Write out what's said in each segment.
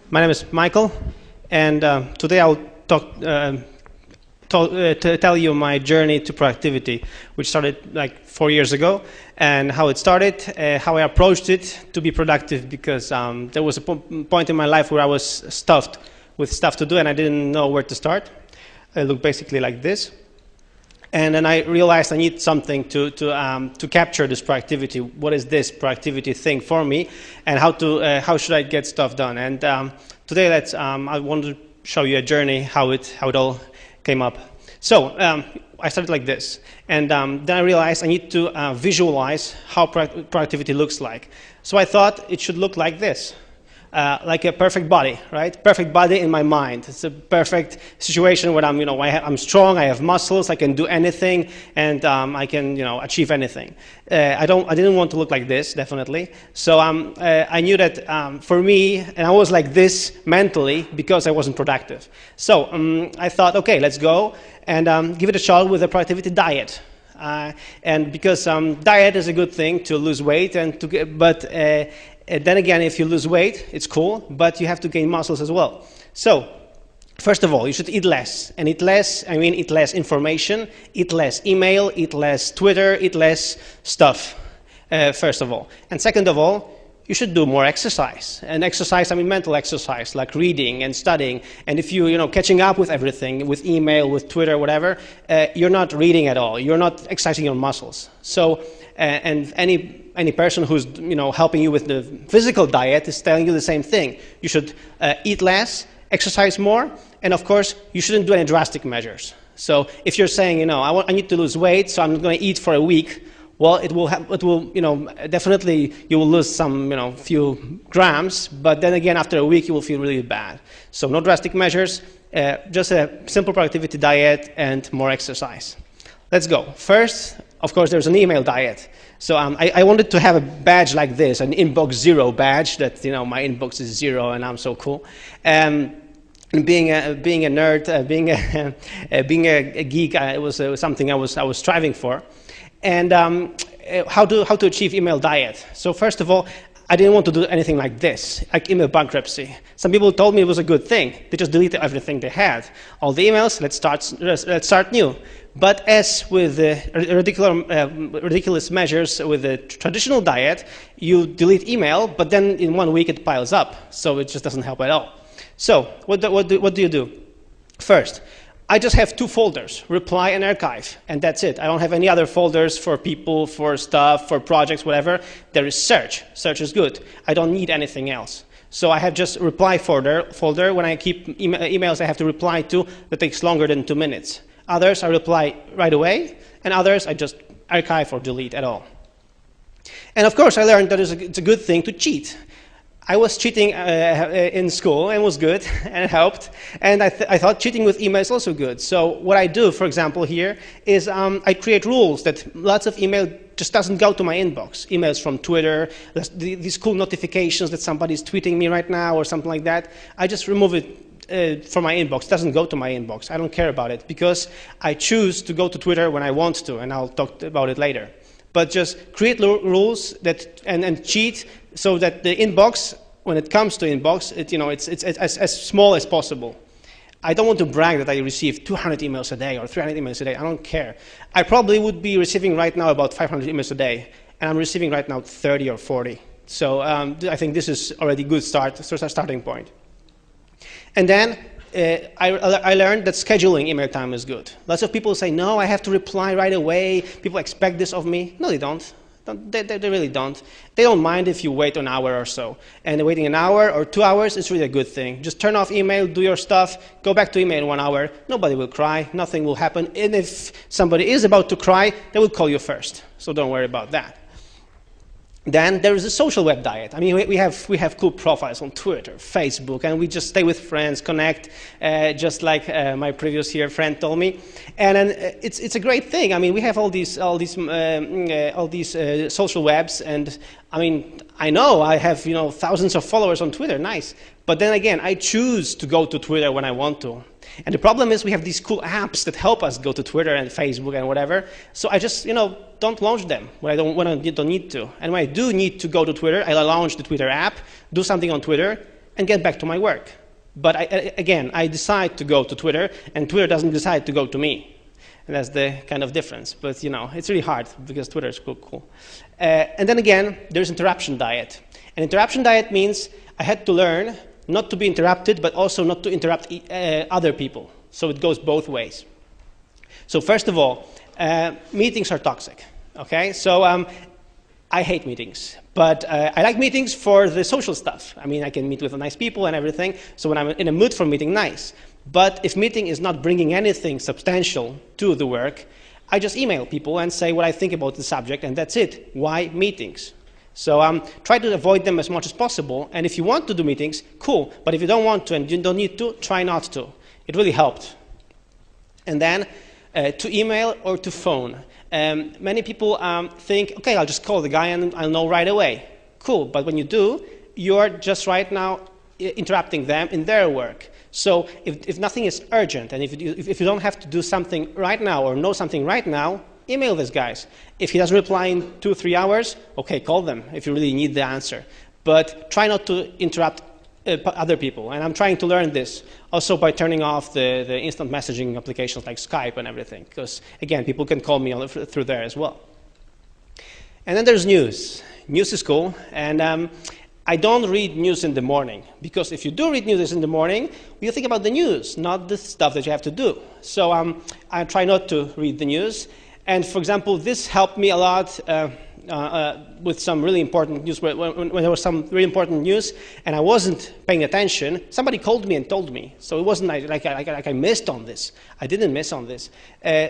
My name is Michael, and today I'll tell you my journey to productivity, which started like 4 years ago, and how it started, how I approached it to be productive, because there was a point in my life where I was stuffed with stuff to do, and I didn't know where to start. It looked basically like this. And then I realized I need something to capture this productivity. What is this productivity thing for me, and how should I get stuff done? And today, I want to show you a journey how it all came up. So I started like this, and then I realized I need to visualize how productivity looks like. So I thought it should look like this. Like a perfect body, right? Perfect body in my mind. It's a perfect situation where I'm strong, I have muscles, I can do anything, and I can, achieve anything. I didn't want to look like this, definitely. So I knew that for me, and I was like this mentally because I wasn't productive. So I thought, okay, let's go and give it a shot with a productivity diet. And because diet is a good thing to lose weight, and then again, if you lose weight, it's cool, but you have to gain muscles as well. So, first of all, you should eat less. And eat less, I mean eat less information, eat less email, eat less Twitter, eat less stuff, first of all. And second of all, you should do more exercise. And exercise, I mean mental exercise, like reading and studying. And if you're catching up with everything, with email, with Twitter, whatever, you're not reading at all. You're not exercising your muscles. So, and any person who's helping you with the physical diet is telling you the same thing. You should eat less, exercise more, and of course, you shouldn't do any drastic measures. So if you're saying, I need to lose weight, so I'm not going to eat for a week, well, definitely you will lose some, few grams, but then again, after a week, you will feel really bad. So no drastic measures, just a simple productivity diet and more exercise. Let's go. First, of course, there's an email diet. So I wanted to have a badge like this, an inbox 0 badge, that my inbox is 0 and I'm so cool. And being a nerd, being a geek, it was something I was striving for. And how to achieve email diet? So first of all, I didn't want to do anything like this, like email bankruptcy. Some people told me it was a good thing. They just deleted everything they had. All the emails, let's start new. But as with the ridiculous measures with the traditional diet, you delete email, but then in 1 week it piles up. So it just doesn't help at all. So what do you do? First, I just have 2 folders, reply and archive, and that's it. I don't have any other folders for people, for stuff, for projects, whatever. There is search. Search is good. I don't need anything else. So I have just reply folder. When I keep emails I have to reply to, that takes longer than 2 minutes. Others I reply right away, and others I just archive or delete at all. And of course I learned that it's a good thing to cheat. I was cheating in school and it was good and it helped, and I thought cheating with email is also good. So what I do, for example, here is I create rules that lots of email just doesn't go to my inbox. Emails from Twitter, these cool notifications that somebody's tweeting me right now or something like that, I just remove it from my inbox. It doesn't go to my inbox. I don't care about it because I choose to go to Twitter when I want to, and I'll talk about it later. But just create rules that and cheat so that the inbox, when it comes to inbox, it's as small as possible. I don't want to brag that I receive 200 emails a day or 300 emails a day. I don't care. I probably would be receiving right now about 500 emails a day, and I'm receiving right now 30 or 40. So I think this is already a good starting point. And then I learned that scheduling email time is good. Lots of people say, no, I have to reply right away. People expect this of me. No, they don't. They really don't. They don't mind if you wait an hour or so. And waiting an hour or 2 hours is really a good thing. Just turn off email, do your stuff, go back to email in 1 hour. Nobody will cry. Nothing will happen. And if somebody is about to cry, they will call you first. So don't worry about that. Then there is a social web diet. I mean, we have cool profiles on Twitter, Facebook, and we just stay with friends, connect, just like my previous here friend told me. And then it's a great thing. I mean, we have all these social webs, and I mean, I know I have thousands of followers on Twitter, nice. But then again, I choose to go to Twitter when I want to. And the problem is we have these cool apps that help us go to Twitter and Facebook and whatever. So I just, don't launch them when I don't need to. And when I do need to go to Twitter, I launch the Twitter app, do something on Twitter, and get back to my work. But again, I decide to go to Twitter, and Twitter doesn't decide to go to me. And that's the kind of difference. But it's really hard because Twitter is cool. And then again, there's interruption diet. An interruption diet means I had to learn not to be interrupted, but also not to interrupt other people. So it goes both ways. So first of all, meetings are toxic. Okay, so I hate meetings, but I like meetings for the social stuff. I mean, I can meet with nice people and everything. So when I'm in a mood for meeting, nice. But if meeting is not bringing anything substantial to the work, I just email people and say what I think about the subject, and that's it. Why meetings? So try to avoid them as much as possible. And if you want to do meetings, cool. But if you don't want to and you don't need to, try not to. It really helped. And then to email or to phone. Many people think, okay, I'll just call the guy and I'll know right away. Cool. But when you do, you're just right now interrupting them in their work. So if nothing is urgent, and if you don't have to do something right now or know something right now, email these guys. If he doesn't reply in 2 or 3 hours, okay, call them if you really need the answer. But try not to interrupt other people. And I'm trying to learn this also by turning off the instant messaging applications like Skype and everything. Because, again, people can call me through there as well. And then there's news. News is cool. And I don't read news in the morning, because if you do read news in the morning, you think about the news, not the stuff that you have to do. So I try not to read the news. And for example, this helped me a lot with some really important news. When there was some really important news and I wasn't paying attention, somebody called me and told me. So it wasn't like I missed on this. I didn't miss on this.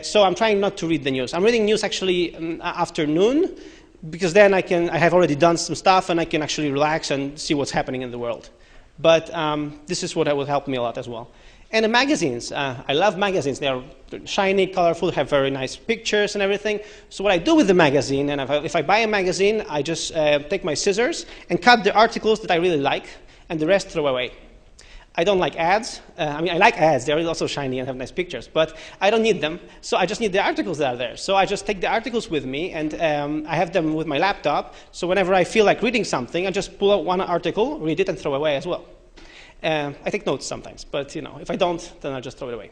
So I'm trying not to read the news. I'm reading news actually afternoon, because then I have already done some stuff and I can actually relax and see what's happening in the world. But this is what will help me a lot as well. And the magazines, I love magazines. They are shiny, colorful, have very nice pictures and everything. So what I do with the magazine, and if I buy a magazine, I just take my scissors and cut the articles that I really like, and the rest throw away. I don't like ads. I mean, I like ads. They're also shiny and have nice pictures, but I don't need them. So I just need the articles that are there. So I just take the articles with me, and I have them with my laptop. So whenever I feel like reading something, I just pull out one article, read it, and throw away as well. I take notes sometimes, but if I don't, then I'll just throw it away.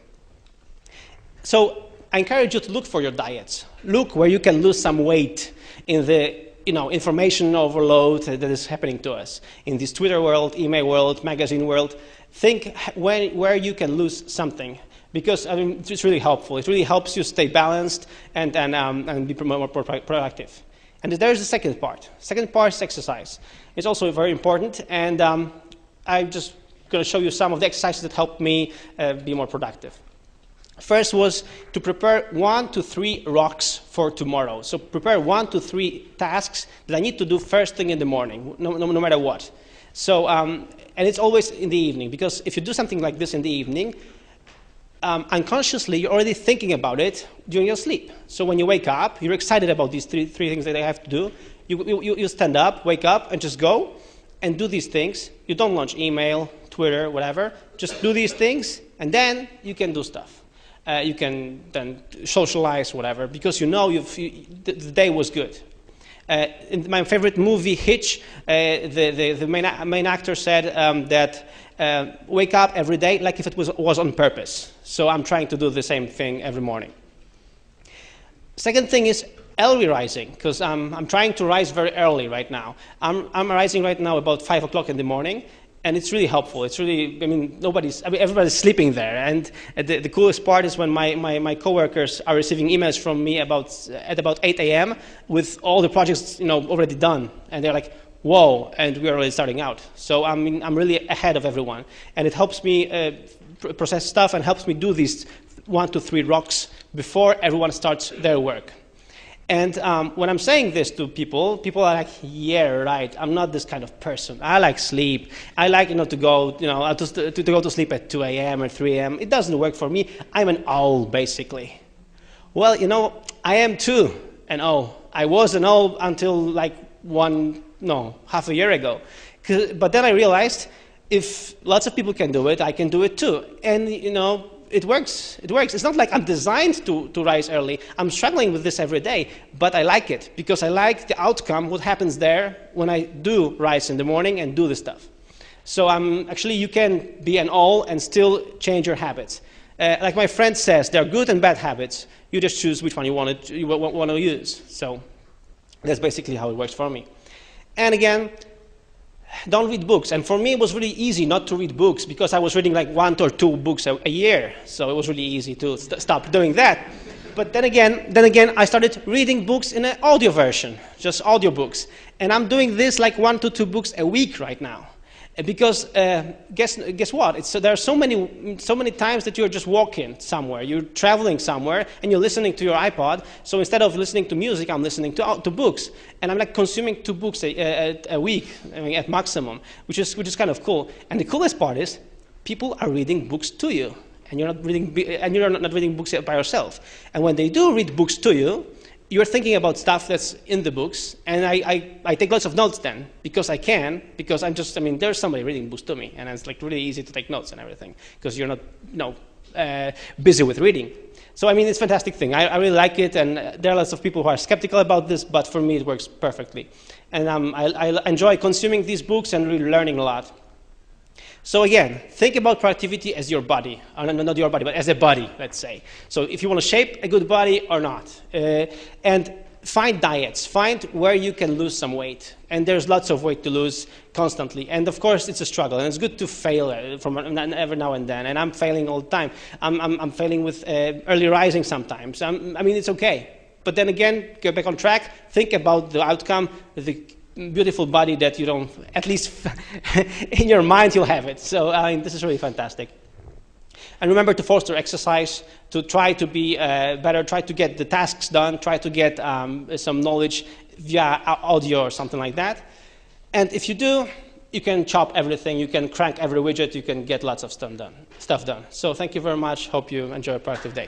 So I encourage you to look for your diets. Look where you can lose some weight in the information overload that is happening to us in this Twitter world, email world, magazine world. Think where you can lose something, because I mean, it's really helpful. It really helps you stay balanced and be more productive. And there's the second part. Second part is exercise. It's also very important, and I'm just going to show you some of the exercises that helped me be more productive. First was to prepare 1 to 3 rocks for tomorrow. So prepare 1 to 3 tasks that I need to do first thing in the morning, no matter what. So, and it's always in the evening, because if you do something like this in the evening, unconsciously you're already thinking about it during your sleep. So when you wake up, you're excited about these three things that I have to do. You stand up, wake up, and just go and do these things. You don't launch email, Twitter, whatever. Just do these things, and then you can do stuff. You can then socialize, whatever, because the day was good. In my favorite movie, Hitch, the main actor said that wake up every day like if it was on purpose. So I'm trying to do the same thing every morning. Second thing is early rising, because I'm trying to rise very early right now. I'm rising right now about 5 o'clock in the morning. And it's really helpful. It's really, everybody's sleeping there. And the coolest part is when my coworkers are receiving emails from me at about 8 a.m. with all the projects already done. And they're like, whoa, and we're already starting out. So I'm really ahead of everyone. And it helps me process stuff and helps me do these 1 to 3 rocks before everyone starts their work. And when I'm saying this to people are like, yeah, right, I'm not this kind of person. I like sleep. I like to go to sleep at 2 a.m. or 3 a.m. It doesn't work for me. I'm an owl, basically. Well, I am too an owl. I was an owl until half a year ago. But then I realized if lots of people can do it, I can do it too. And, it works. It works. It's not like I'm designed to rise early. I'm struggling with this every day, but I like it because I like the outcome, what happens there when I do rise in the morning and do this stuff. So actually, you can be an all and still change your habits. Like my friend says, there are good and bad habits. You just choose which one you want to use. So that's basically how it works for me. And again, don't read books. And for me, it was really easy not to read books because I was reading like 1 or 2 books a year. So it was really easy to stop doing that. But then again, I started reading books in an audio version, just audiobooks. And I'm doing this like 1 to 2 books a week right now. Because guess what? There are so many times that you're just walking somewhere, you're traveling somewhere, and you're listening to your iPod. So instead of listening to music, I'm listening to books, and I'm like consuming 2 books a week, I mean, at maximum, which is kind of cool. And the coolest part is, people are reading books to you, and you're not reading books by yourself. And when they do read books to you, you're thinking about stuff that's in the books, and I take lots of notes then, because there's somebody reading books to me, and it's like really easy to take notes and everything, because you're not busy with reading. So I mean, it's a fantastic thing. I really like it, and there are lots of people who are skeptical about this, but for me it works perfectly. And I enjoy consuming these books and really learning a lot. So again, think about productivity as your body, not your body, but as a body, let's say. So if you want to shape a good body or not. And find diets, find where you can lose some weight. And there's lots of weight to lose constantly. And of course, it's a struggle, and it's good to fail from every now and then. And I'm failing all the time. I'm failing with early rising sometimes. I mean, it's okay. But then again, get back on track, think about the outcome, the beautiful body that you don't, at least in your mind, you'll have it. So this is really fantastic. And remember to foster exercise, to try to be better, try to get the tasks done, try to get some knowledge via audio or something like that. And if you do, you can chop everything, you can crank every widget, you can get lots of stuff done. So thank you very much. Hope you enjoy a productive day.